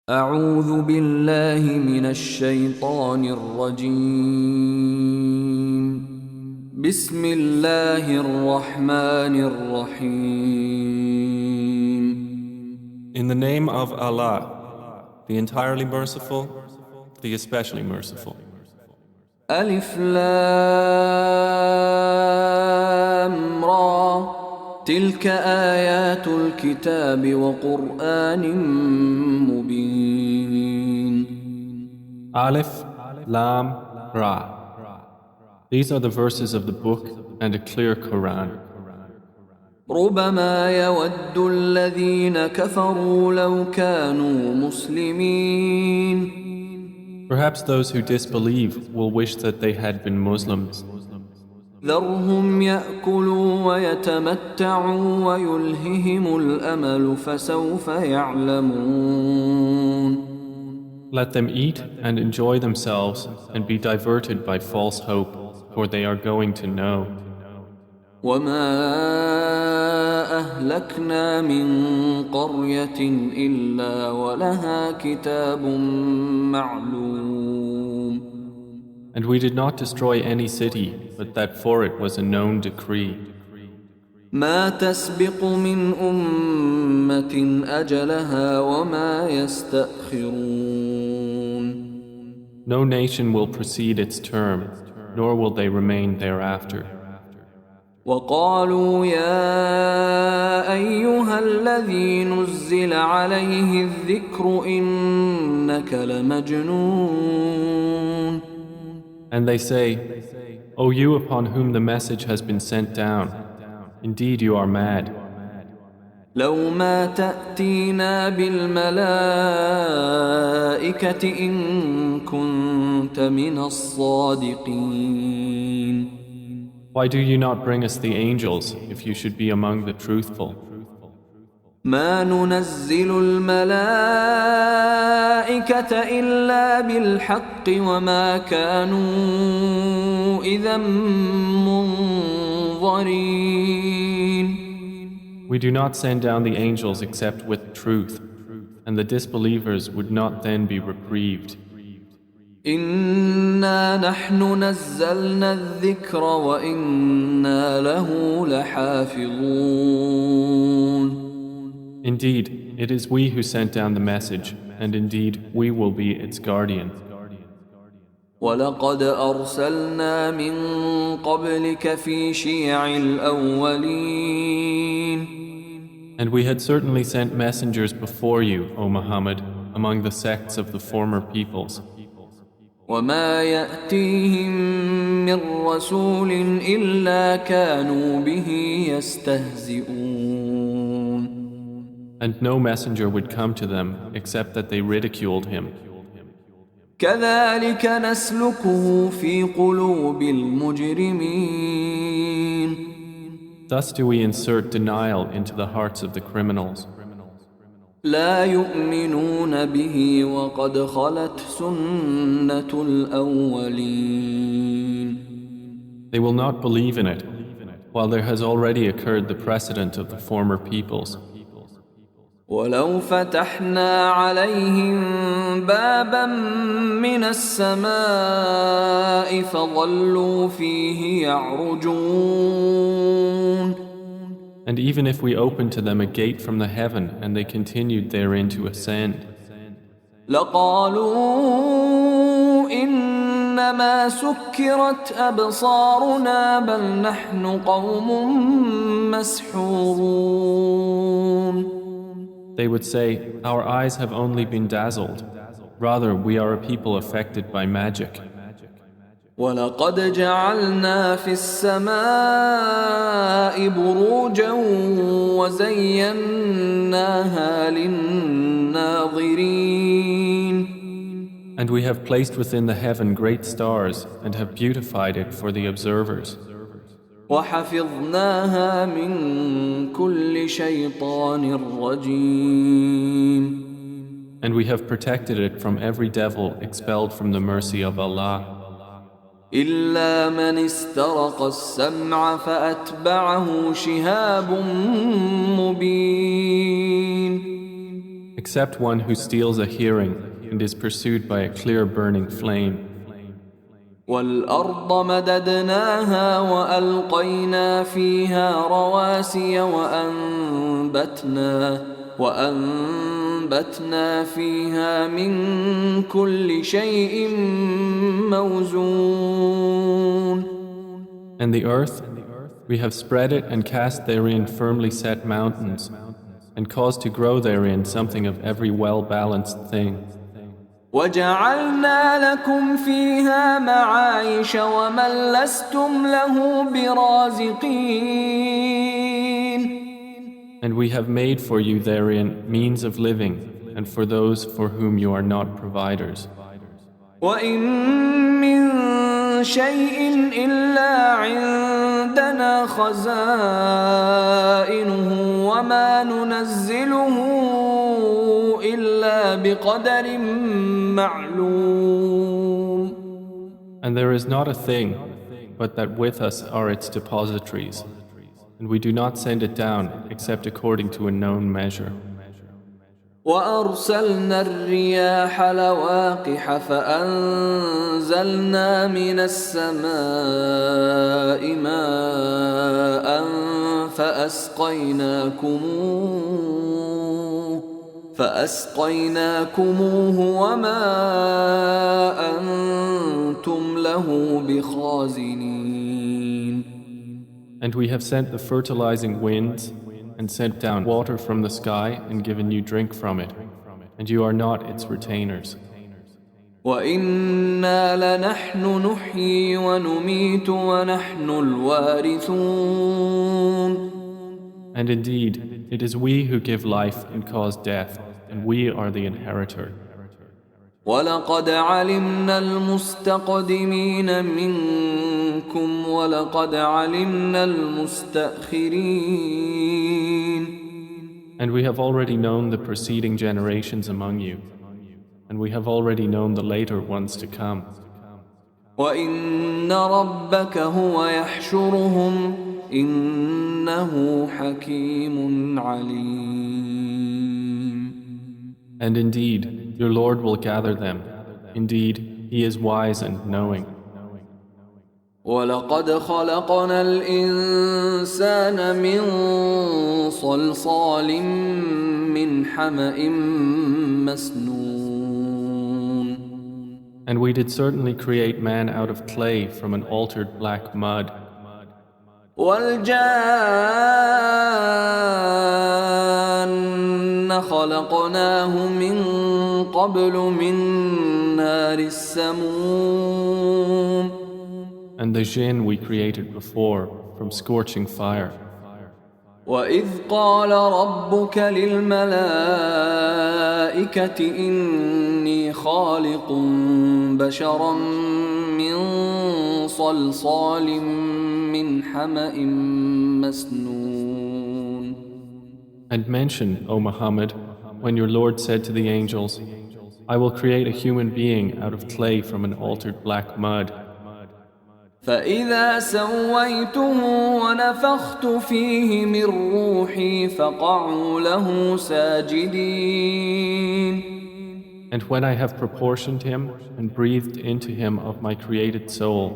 أعوذ بالله من الشيطان الرجيم. بسم الله الرحمن الرحيم. In the name of Allah, the entirely merciful, the especially merciful. ألف لام را تلك آيات الكتاب وقرآن مبين. Alif, Lam, Ra. These are the verses of the book and a clear Quran. ربما يود الذين كفروا لو كانوا مسلمين. Perhaps those who disbelieve will wish that they had been Muslims. ذرهم يأكلوا ويتمتعوا ويلههم الأمل فسوف يعلمون. Let them eat and enjoy themselves and be diverted by false hope, for they are going to know. وما أهلكنا من قرية إلا ولها كتاب معلوم. And we did not destroy any city, but that for it was a known decree. ما تسبق من أمة أجلها وما يستأخرون. No nation will precede its term, nor will they remain thereafter. وقالوا يا أيها الذي نزل عليه الذكر إنك لمجنون. And they say, O you upon whom the message has been sent down, indeed you are mad. لو ما تأتينا بالملائكة إن كنت من الصادقين. Why do you not bring us the angels if you should be among the truthful? ما ننزل الملائكة إلا بالحق وما كانوا إذا منظرين. We do not send down the angels except with truth, and the disbelievers would not then be reprieved. إنا نحن نزلنا الذكر وإنا له لحافظون. Indeed, it is we who sent down the message, and indeed we will be its guardian. ولقد أرسلنا من قبلك في شيع الأولين. And we had certainly sent messengers before you, O Muhammad, among the sects of the former peoples. وما يأتيهم من رسول إلا كانوا به يستهزئون. And no messenger would come to them except that they ridiculed him. كذلك نسلكه في قلوب المجرمين. Thus do we insert denial into the hearts of the criminals. لا يؤمنون به وقد خلت سنة الأولين. They will not believe in it, while there has already occurred the precedent of the former peoples. ولو فتحنا عليهم بابا من السماء فظلوا فيه يعرجون. And even if we opened to them a gate from the heaven and they continued therein to ascend, لقالوا إنما سكرت أبصارنا بل نحن قوم مسحورون. they would say, Our eyes have only been dazzled. Rather, we are a people affected by magic. ولقد جعلنا في السماء بروجا وزيناها للناظرين. And we have placed within the heaven great stars and have beautified it for the observers. وحفظناها من كل شيطان رجيم. And we have protected it from every devil expelled from the mercy of Allah. إلا من استرق السمع فأتبعه شهاب مبين. Except one who steals a hearing and is pursued by a clear burning flame. والأرض مددناها وألقينا فيها رواسي وأنبتنا فيها من كل شيء موزون. And the earth, we have spread it and cast therein firmly set mountains, and caused to grow therein something of every well-balanced thing. وجعلنا لكم فيها معايش ومن لستم له برازقين. And we have made for you therein means of living, and for those for whom you are not providers. وإن من شيء إلا عندنا خزائنه وما ننزله إلا بقدر معلوم. And there is not a thing, but that with us are its depositories, and we do not send it down except according to a known measure. وأرسلنا الرياح لواقح فأنزلنا من السماء ماء فأسقيناكموه وما أنتم له بخازنين. And we have sent the fertilizing winds and sent down water from the sky and given you drink from it, and you are not its retainers. وَإِنَّا لَنَحْنُ نُحْيِي وَنُمِيتُ وَنَحْنُ الْوَارِثُونَ. And indeed, it is we who give life and cause death, and we are the inheritor. وَلَقَدْ عَلِمْنَا الْمُسْتَقْدِمِينَ مِنْكُمْ وَلَقَدْ عَلِمْنَا الْمُسْتَأْخِرِينَ. And we have already known the preceding generations among you, and we have already known the later ones to come. وَإِنَّ رَبَّكَ هُوَ يَحْشُرُهُمْ إِنَّهُ حَكِيمٌ عَلِيمٌ. And indeed, your Lord will gather them. Indeed, He is wise and knowing. وَلَقَدْ خَلَقْنَا الْإِنسَانَ مِنْ صَلْصَالٍ مِّنْ حَمَإٍ مَسْنُونٍ. And we did certainly create man out of clay from an altered black mud. وَالْجَانَّ خَلَقْنَاهُ مِنْ قَبْلُ مِنْ نَارِ السَّمُومِ. And the jinn we created before from scorching fire. وَإِذْ قَالَ رَبُّكَ لِلْمَلَائِكَةِ إِنِّي خَالِقٌ بَشَرًا مِّن صَلْصَالٍ مِّنْ حَمَإٍ مَسْنُونٍ. And mention, O Muhammad, when your Lord said to the angels, I will create a human being out of clay from an altered black mud. فَإِذَا سَوَّيْتُهُ وَنَفَخْتُ فِيهِ مِنْ رُوحِي فَقَعُوا لَهُ سَاجِدِينَ. And when I have proportioned him and breathed into him of my created soul,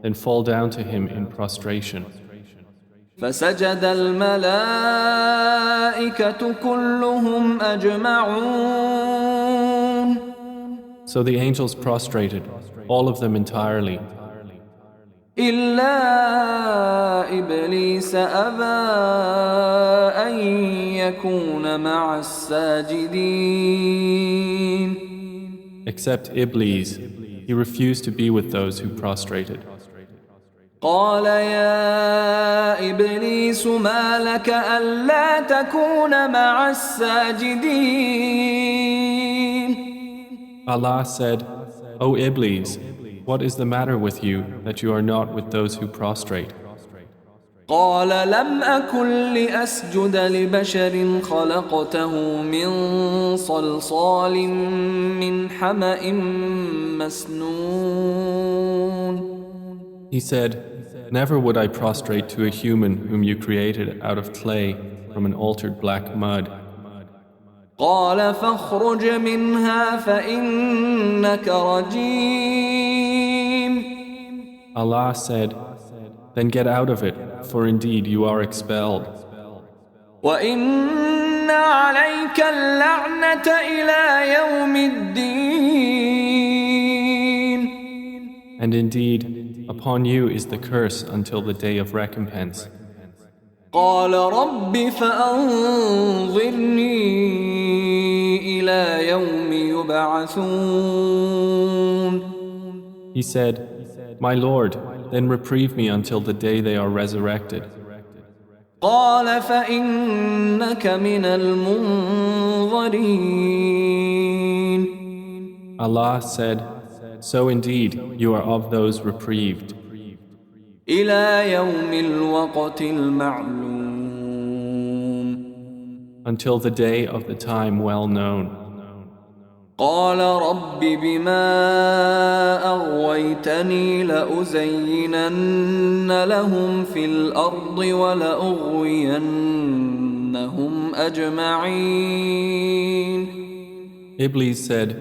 then fall down to him in prostration. فَسَجَدَ الْمَلَائِكَةُ كُلُّهُمْ أَجْمَعُونَ. So the angels prostrated, all of them entirely. إِلَّا إِبْلِيسَ أَبَى أَن يَكُونَ مَعَ السَّاجِدِينَ. Except Iblis, he refused to be with those who prostrated. قال يا إبليس ما لك ألا تكون مع الساجدين. Allah said, O Iblis, what is the matter with you that you are not with those who prostrate? قال لم أكن لأسجد لبشر خلقته من صلصال من حمأ مسنون. He said, Never would I prostrate to a human whom you created out of clay from an altered black mud. قال فاخرج منها فإنك رجيم Allah said, Then get out of it, for indeed you are expelled. وإن عليك اللعنة إلى يوم الدين And indeed, upon you is the curse until the day of recompense. قال رب فأنظرني إلى يوم يبعثون He said, My Lord, then reprieve me until the day they are resurrected. قال فإنك من المنظرين Allah said, So indeed, you are of those reprieved. إلى يوم الوقت المعلوم Until the day of the time well known. قال رب بما أغويتني لأزينن لهم في الأرض ولأغوينهم أجمعين Iblis said,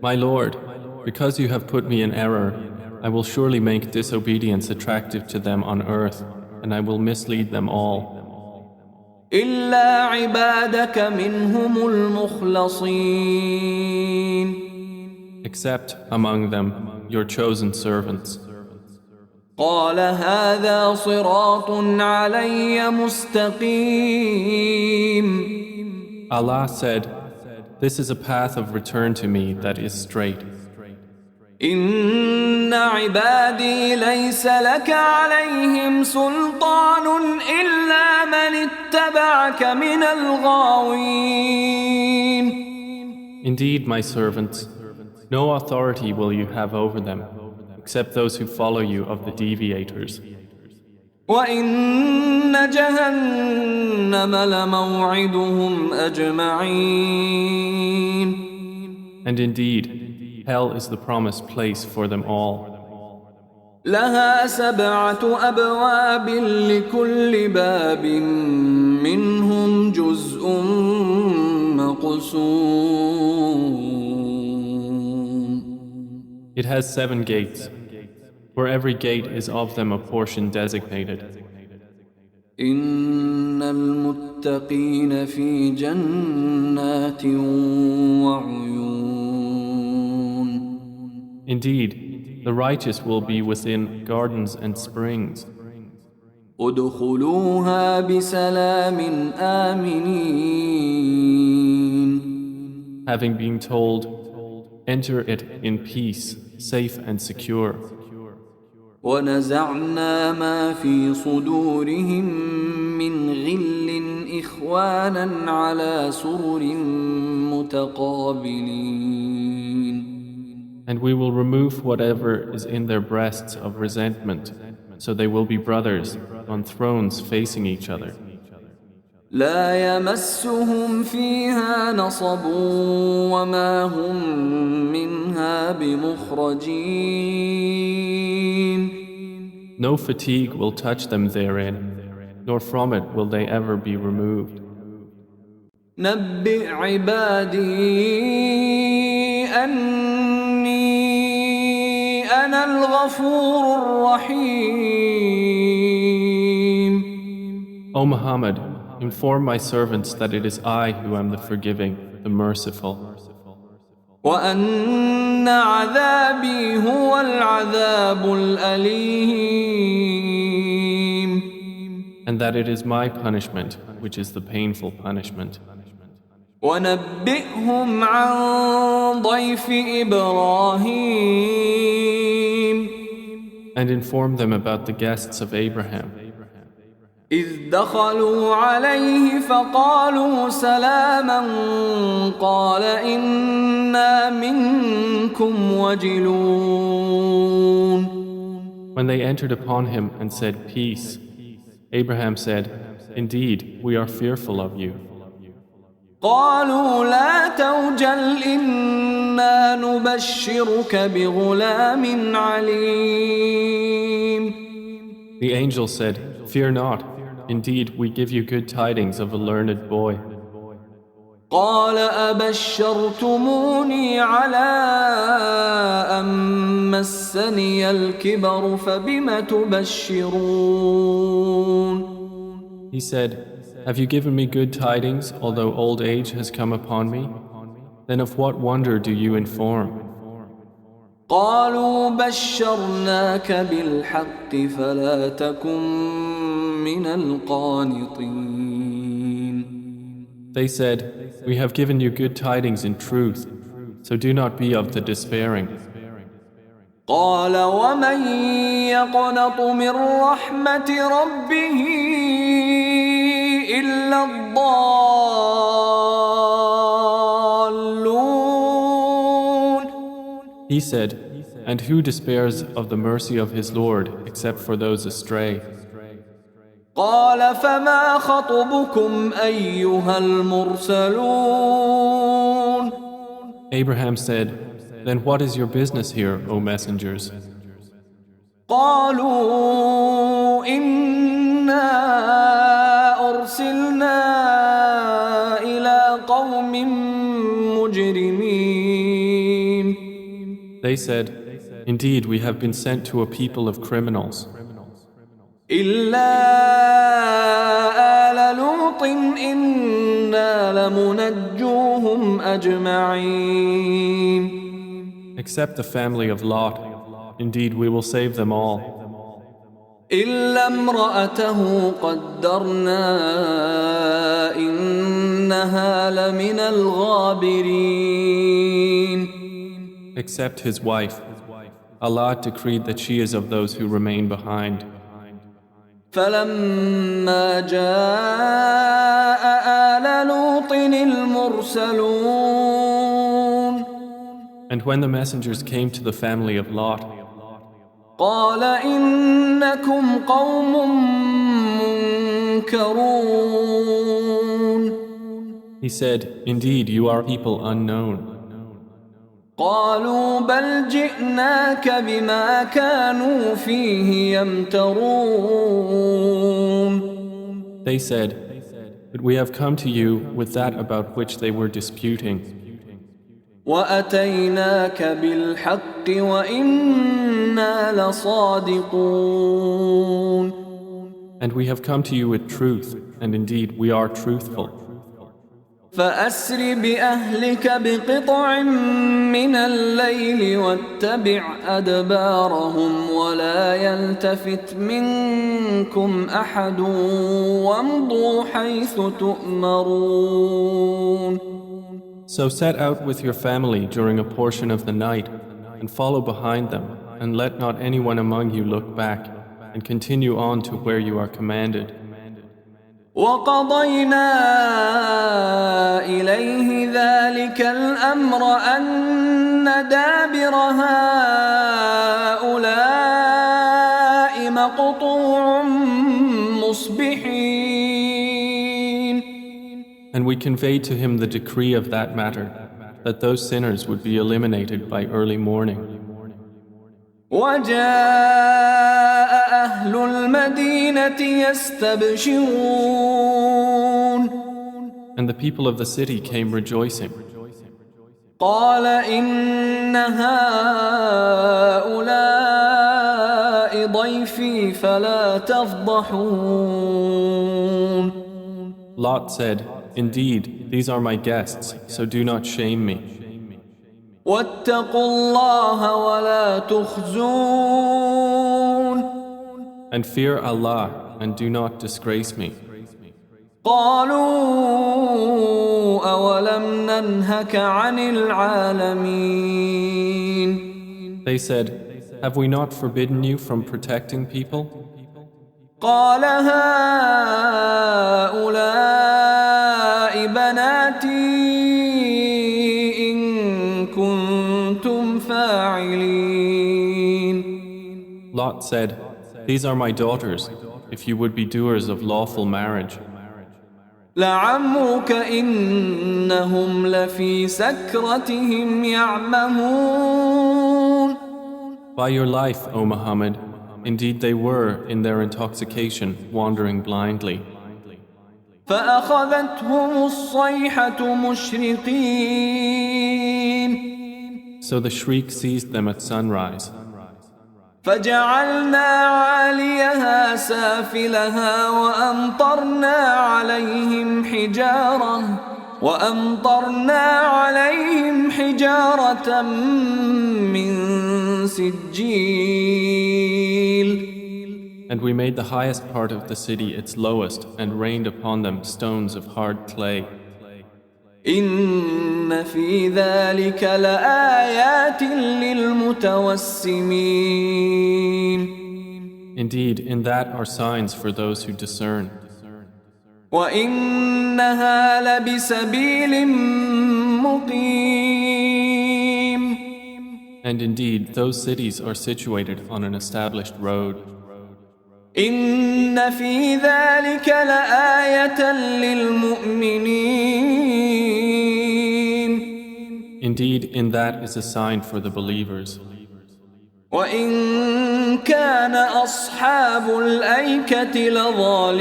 My Lord, because you have put me in error, I will surely make disobedience attractive to them on earth, and I will mislead them all. إلا عبادك منهم المخلصين Except among them your chosen servants. قال هذا صراط علي مستقيم Allah said, This is a path of return to me that is straight. إن عبادي ليس لك عليهم سلطان إلا من اتبعك من الغاوين Indeed, my servants, no authority will you have over them, except those who follow you of the deviators. وإن جهنم لموعدهم أجمعين And indeed, hell is the promised place for them all. لها 7 أبواب لكل باب منهم جزء مقسوم It has 7 gates. For every gate is of them a portion designated. إن المتقين في جنات وعيون Indeed, the righteous will be within gardens and springs. ادخلوها بسلام آمنين Having been told, enter it in peace, safe and secure. ونزعنا ما في صدورهم من غل إخوانا على سرر متقابلين And we will remove whatever is in their breasts of resentment, so they will be brothers on thrones facing each other. لا يمسهم فيها نصب وما هم منها بمخرجين No fatigue will touch them therein, nor from it will they ever be removed. نبئ عبادي أني أنا الغفور الرحيم O Muhammad, inform my servants that it is I who am the forgiving, the merciful. وأن عذابي هو العذاب الأليم And that it is my punishment, which is the painful punishment. ونبئهم عن ضيف إبراهيم And inform them about the guests of Abraham. إذ دخلوا عليه فقالوا سلاما قال إنا منكم وجلون When they entered upon him and said, Peace, Abraham said, Indeed, we are fearful of you. قالوا لا توجل إنا إنا نبشرك بغلام عليم. The angel said, "Fear not. Indeed, we give you good tidings of a learned boy." قال أبشرتموني على أن مسني الكبر فبم تبشرون. He said, "Have you given me good tidings, although old age has come upon me? Then of what wonder do you inform?" قالوا بشرناك بالحق فلا تكن من القانطين. They said, "We have given you good tidings in truth, so do not be of the despairing." قال ومن يقنط من رحمة ربه إلا الضالون. He said, "And who despairs of the mercy of his Lord except for those astray?" قال فما خطبكم أيها المرسلون. Abraham said, "Then what is your business here, O messengers?" قالوا إنا أرسلنا إلى قوم مجرمين. They said, "Indeed, we have been sent to a people of criminals. إلا آل لوط إنا لمنجوهم أجمعين. Except the family of Lot. Indeed, we will save them all. إلا امرأته قدرنا إنها لمن الغابرين. Except his wife. Allah decreed that she is of those who remain behind. فلما جاء آل لوط المرسلون. And when the messengers came to the family of Lot, قال إنكم قوم منكرون. he said, "Indeed, you are people unknown." قالوا بل جئناك بما كانوا فيه يمترون. They said, "But we have come to you with that about which they were disputing. وأتيناك بالحق وإنا لصادقون. And we have come to you with truth, and indeed we are truthful. فأسر بأهلك بقطع من الليل واتبع أدبارهم ولا يلتفت منكم أحد وامضوا حيث تؤمرون. So set out with your family during a portion of the night, and follow behind them, and let not anyone among you look back, and continue on to where you are commanded. وقضينا إليه ذلك الأمر أن دابر هؤلاء مقطوع مصبحين. And we conveyed to him the decree of that matter, that those sinners would be eliminated by early morning. وجاء أهل المدينة يستبشرون. And the people of the city came rejoicing. قال إن هؤلاء ضيفي فلا تفضحون. Lot said, "Indeed, these are my guests, so do not shame me. واتقوا الله ولا تخزون. And fear Allah, and do not disgrace me." قالوا أولم ننهك عن العالمين. They said, "Have we not forbidden you from protecting people?" قال هؤلاء بناتي إن كنتم فاعلين. Lot said, "These are my daughters, if you would be doers of lawful marriage." لعمرك إنهم لفي سكرتهم يعمهون. By your life, O Muhammad, indeed they were, in their intoxication, wandering blindly. فأخذتهم الصيحة مشرقين. So the shriek seized them at sunrise. فجعلنا عاليها سافلها وأمطرنا عليهم حجارة من سجيل. And we made the highest part of the city its lowest and rained upon them stones of hard clay. إن في ذلك لآيات للمتوسمين. Indeed, in that are signs for those who discern. وإنها لبسبيل مقيم. And indeed, those cities are situated on an established road. إن في ذلك لآية للمؤمنين. Indeed, in that is a sign for the believers. وإن كان أصحاب الأيكة لظالمين.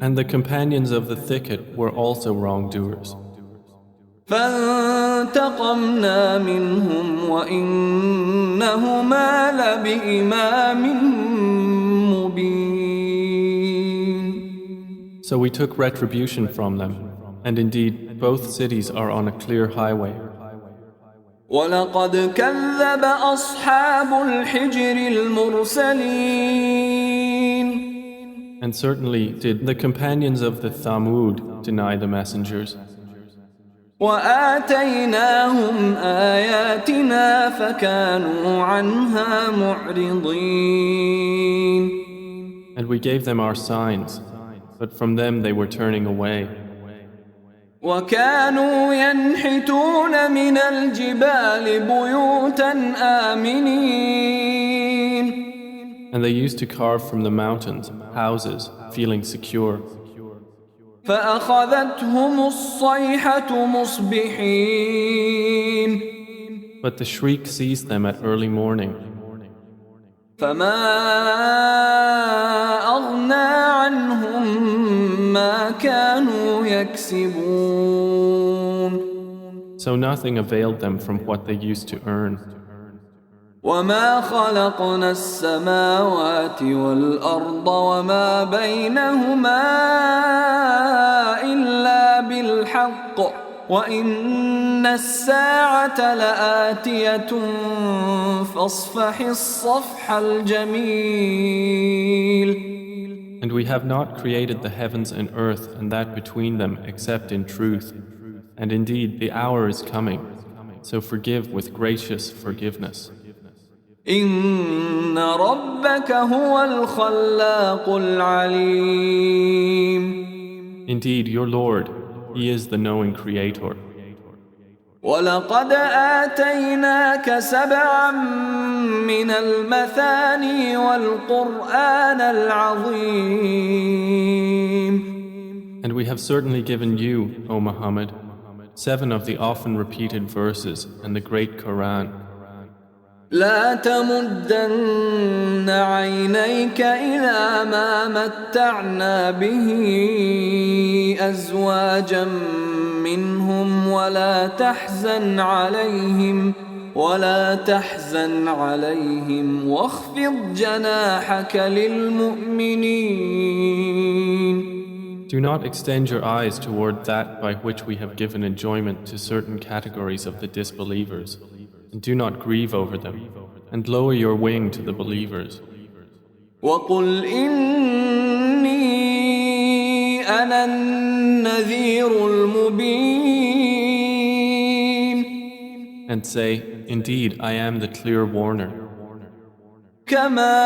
And the companions of the thicket were also wrongdoers. فانتقمنا منهم وإنهما لبإمام مبين. So we took retribution from them, and indeed both cities are on a clear highway. ولقد كذب أصحاب الحجر المرسلين. And certainly did the companions of the Thamud deny the messengers. وآتيناهم آياتنا فكانوا عنها معرضين. And we gave them our signs, but from them they were turning away. وكانوا ينحتون من الجبال بيوتا آمنين. And they used to carve from the mountains houses, feeling secure. فأخذتهم الصيحة مصبحين. But the shriek seized them at early morning. فما أغنى عنهم ما كانوا يكسبون. So nothing availed them from what they used to earn. وما خلقنا السماوات والأرض وما بينهما إلا بالحق وإن الساعة لآتية فاصفح الصفح الجميل. And we have not created the heavens and earth and that between them except in truth. And indeed the hour is coming, so forgive with gracious forgiveness. إن ربك هو الخلاق العليم. Indeed, your Lord, He is the knowing Creator. ولقد آتيناك سبعا من المثاني والقرآن العظيم. And we have certainly given you, O Muhammad, 7 of the often repeated verses and the great Quran. لا تمدن عينيك إلى ما متعنا به أزواجا منهم ولا تحزن عليهم واخفض جناحك للمؤمنين. Do not extend your eyes toward that by which we have given enjoyment to certain categories of the disbelievers, and do not grieve over them, and lower your wing to the believers. وَقُلْ إِنِّي أَنَا النَّذِيرُ الْمُبِينُ. And say, indeed, I am the clear warner. كَمَا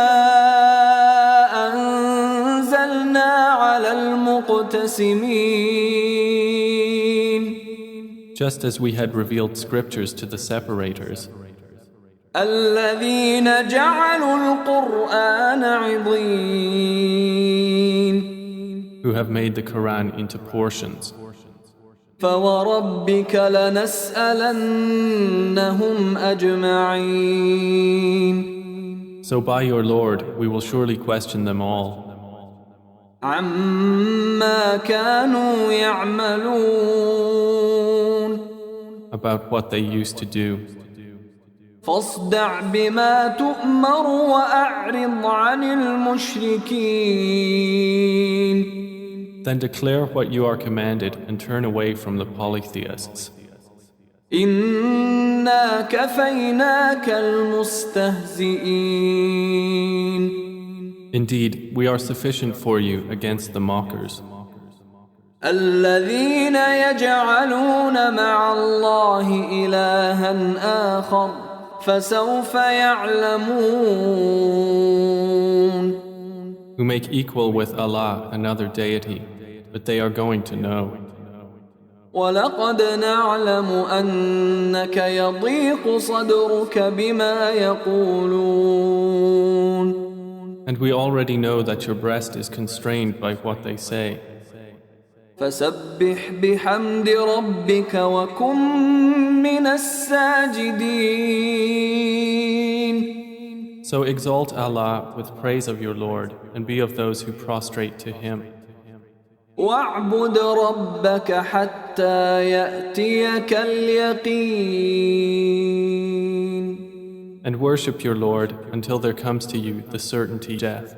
أَنزَلْنَا عَلَى الْمُقْتَسِمِينَ. Just as we had revealed scriptures to the separators, الَّذِينَ جَعَلُوا الْقُرْآنَ عِضِينَ. have made the Quran into portions. فوربك لنسألنهم أجمعين So by your Lord, we will surely question them all عما كانوا يعملون about what they used to do. فاصدع بما تؤمر وأعرض عن المشركين Then declare what you are commanded and turn away from the polytheists. إنا كفيناك المستهزئين Indeed, we are sufficient for you against the mockers, الذين يجعلون مع الله إلها آخر فسوف يعلمون who make equal with Allah another deity, but they are going to know. ولقد نعلم أنك يضيق صدرك بما يقولون And we already know that your breast is constrained by what they say. فسبح بحمد ربك وكن من الساجدين So exalt Allah with praise of your Lord and be of those who prostrate to Him. واعبد ربك حتى يأتيك اليقين And worship your Lord until there comes to you the certainty of death.